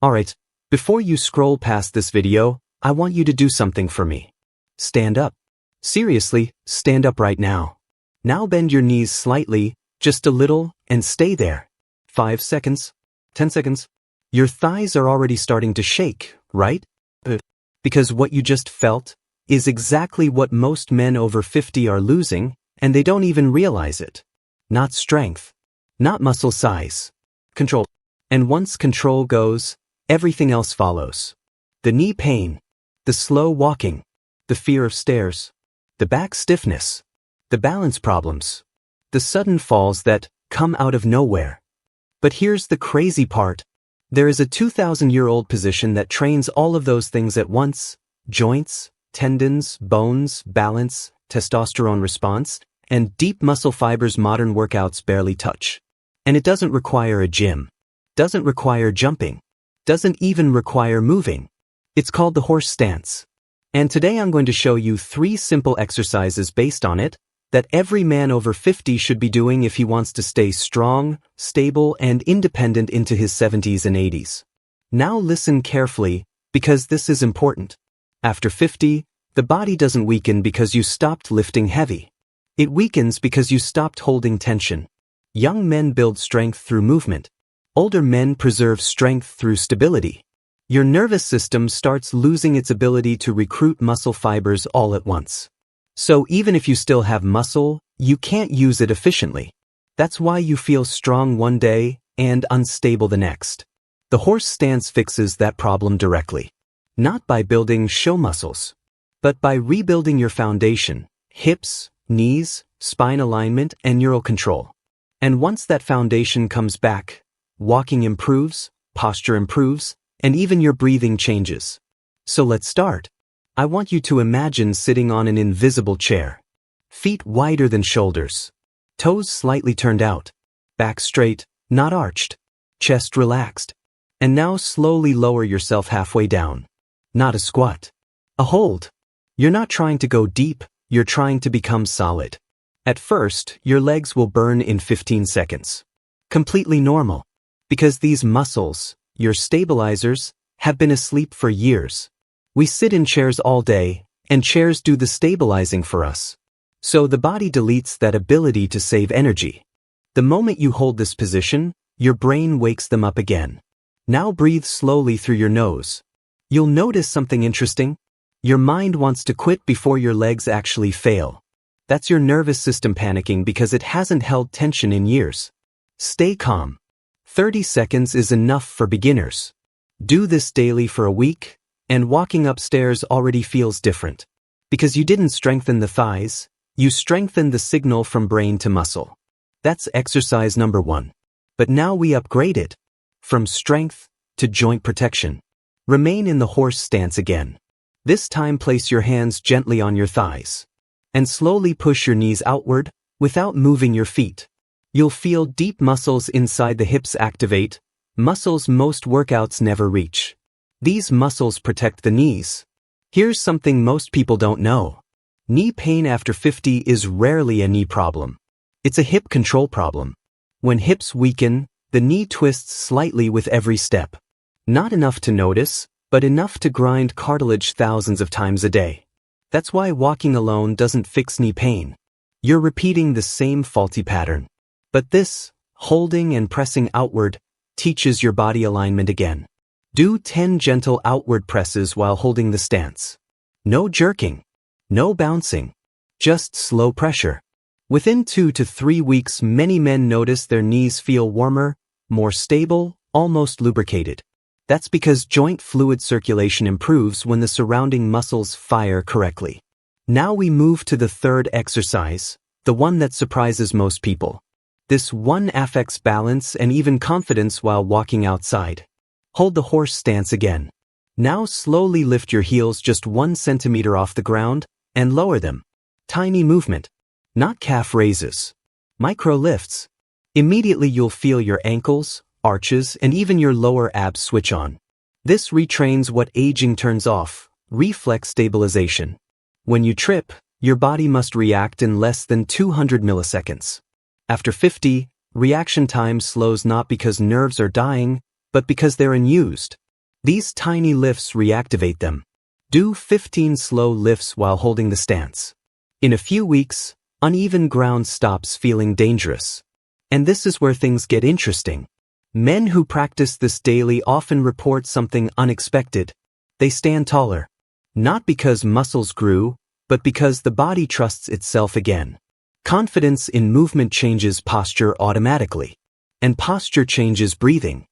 Alright, before you scroll past this video, I want you to do something for me. Stand up. Seriously, stand up right now. Now bend your knees slightly, just a little, and stay there. 5 seconds. 10 seconds. Your thighs are already starting to shake, right? Because what you just felt is exactly what most men over 50 are losing, and they don't even realize it. Not strength. Not muscle size. Control. And once control goes, everything else follows. The knee pain. The slow walking. The fear of stairs. The back stiffness. The balance problems. The sudden falls that come out of nowhere. But here's the crazy part. There is a 2,000-year-old position that trains all of those things at once: joints, tendons, bones, balance, testosterone response, and deep muscle fibers modern workouts barely touch. And it doesn't require a gym. Doesn't require jumping. Doesn't even require moving. It's called the horse stance. And today I'm going to show you 3 simple exercises based on it that every man over 50 should be doing if he wants to stay strong, stable, and independent into his 70s and 80s. Now listen carefully, because this is important. After 50, the body doesn't weaken because you stopped lifting heavy. It weakens because you stopped holding tension. Young men build strength through movement. Older men preserve strength through stability. Your nervous system starts losing its ability to recruit muscle fibers all at once. So even if you still have muscle, you can't use it efficiently. That's why you feel strong one day and unstable the next. The horse stance fixes that problem directly. Not by building show muscles, but by rebuilding your foundation: hips, knees, spine alignment, and neural control. And once that foundation comes back, walking improves, posture improves, and even your breathing changes. So let's start. I want you to imagine sitting on an invisible chair. Feet wider than shoulders. Toes slightly turned out. Back straight, not arched. Chest relaxed. And now slowly lower yourself halfway down. Not a squat. A hold. You're not trying to go deep, you're trying to become solid. At first, your legs will burn in 15 seconds. Completely normal. Because these muscles, your stabilizers, have been asleep for years. We sit in chairs all day, and chairs do the stabilizing for us. So the body deletes that ability to save energy. The moment you hold this position, your brain wakes them up again. Now breathe slowly through your nose. You'll notice something interesting. Your mind wants to quit before your legs actually fail. That's your nervous system panicking because it hasn't held tension in years. Stay calm. 30 seconds is enough for beginners. Do this daily for a week, and walking upstairs already feels different. Because you didn't strengthen the thighs, you strengthened the signal from brain to muscle. That's exercise number 1. But now we upgrade it. From strength to joint protection. Remain in the horse stance again. This time place your hands gently on your thighs. And slowly push your knees outward, without moving your feet. You'll feel deep muscles inside the hips activate, muscles most workouts never reach. These muscles protect the knees. Here's something most people don't know. Knee pain after 50 is rarely a knee problem. It's a hip control problem. When hips weaken, the knee twists slightly with every step. Not enough to notice, but enough to grind cartilage thousands of times a day. That's why walking alone doesn't fix knee pain. You're repeating the same faulty pattern. But this, holding and pressing outward, teaches your body alignment again. Do 10 gentle outward presses while holding the stance. No jerking. No bouncing. Just slow pressure. Within 2 to 3 weeks, many men notice their knees feel warmer, more stable, almost lubricated. That's because joint fluid circulation improves when the surrounding muscles fire correctly. Now we move to the third exercise, the one that surprises most people. This one affects balance and even confidence while walking outside. Hold the horse stance again. Now slowly lift your heels just 1 centimeter off the ground and lower them. Tiny movement. Not calf raises. Micro lifts. Immediately you'll feel your ankles, arches, and even your lower abs switch on. This retrains what aging turns off: reflex stabilization. When you trip, your body must react in less than 200 milliseconds. After 50, reaction time slows not because nerves are dying, but because they're unused. These tiny lifts reactivate them. Do 15 slow lifts while holding the stance. In a few weeks, uneven ground stops feeling dangerous. And this is where things get interesting. Men who practice this daily often report something unexpected. They stand taller. Not because muscles grew, but because the body trusts itself again. Confidence in movement changes posture automatically. And posture changes breathing.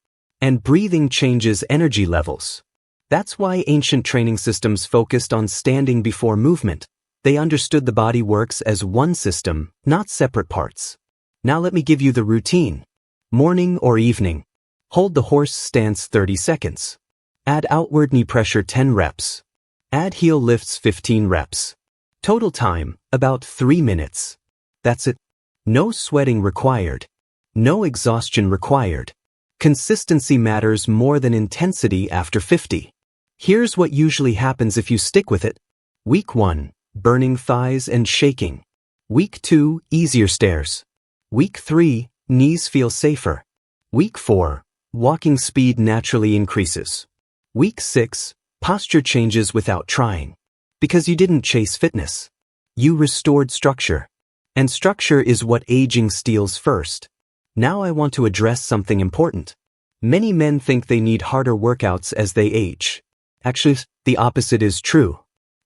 And breathing changes energy levels. That's why ancient training systems focused on standing before movement. They understood the body works as one system, not separate parts. Now let me give you the routine. Morning or evening. Hold the horse stance 30 seconds. Add outward knee pressure 10 reps. Add heel lifts 15 reps. Total time, about 3 minutes. That's it. No sweating required. No exhaustion required. Consistency matters more than intensity after 50. Here's what usually happens if you stick with it. Week 1, burning thighs and shaking. Week 2, easier stairs. Week 3, knees feel safer. Week 4, walking speed naturally increases. Week 6, posture changes without trying. Because you didn't chase fitness. You restored structure. And structure is what aging steals first. Now I want to address something important. Many men think they need harder workouts as they age. Actually, the opposite is true.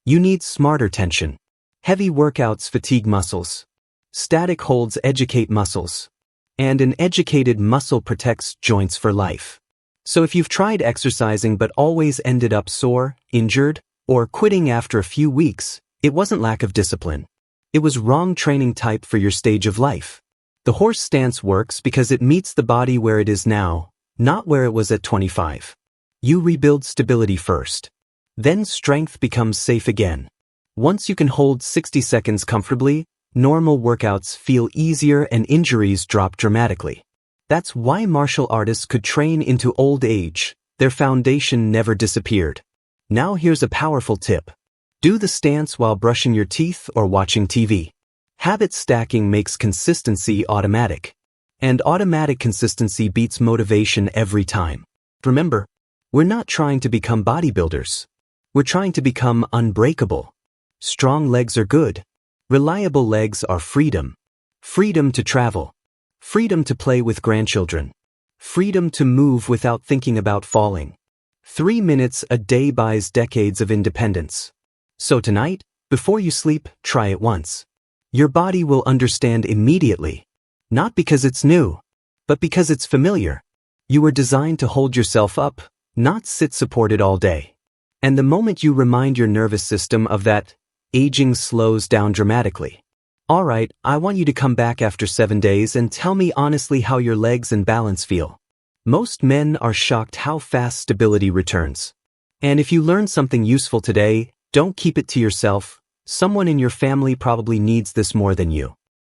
You need smarter tension. Heavy workouts fatigue muscles. Static holds educate muscles. And an educated muscle protects joints for life. So if you've tried exercising but always ended up sore, injured, or quitting after a few weeks, it wasn't lack of discipline. It was wrong training type for your stage of life. The horse stance works because it meets the body where it is now, not where it was at 25. You rebuild stability first. Then strength becomes safe again. Once you can hold 60 seconds comfortably, normal workouts feel easier and injuries drop dramatically. That's why martial artists could train into old age. Their foundation never disappeared. Now here's a powerful tip. Do the stance while brushing your teeth or watching TV. Habit stacking makes consistency automatic. And automatic consistency beats motivation every time. Remember, we're not trying to become bodybuilders. We're trying to become unbreakable. Strong legs are good. Reliable legs are freedom. Freedom to travel. Freedom to play with grandchildren. Freedom to move without thinking about falling. 3 minutes a day buys decades of independence. So tonight, before you sleep, try it once. Your body will understand immediately. Not because it's new, but because it's familiar. You were designed to hold yourself up, not sit supported all day. And the moment you remind your nervous system of that, aging slows down dramatically. Alright, I want you to come back after 7 days and tell me honestly how your legs and balance feel. Most men are shocked how fast stability returns. And if you learned something useful today, don't keep it to yourself. Someone in your family probably needs this more than you.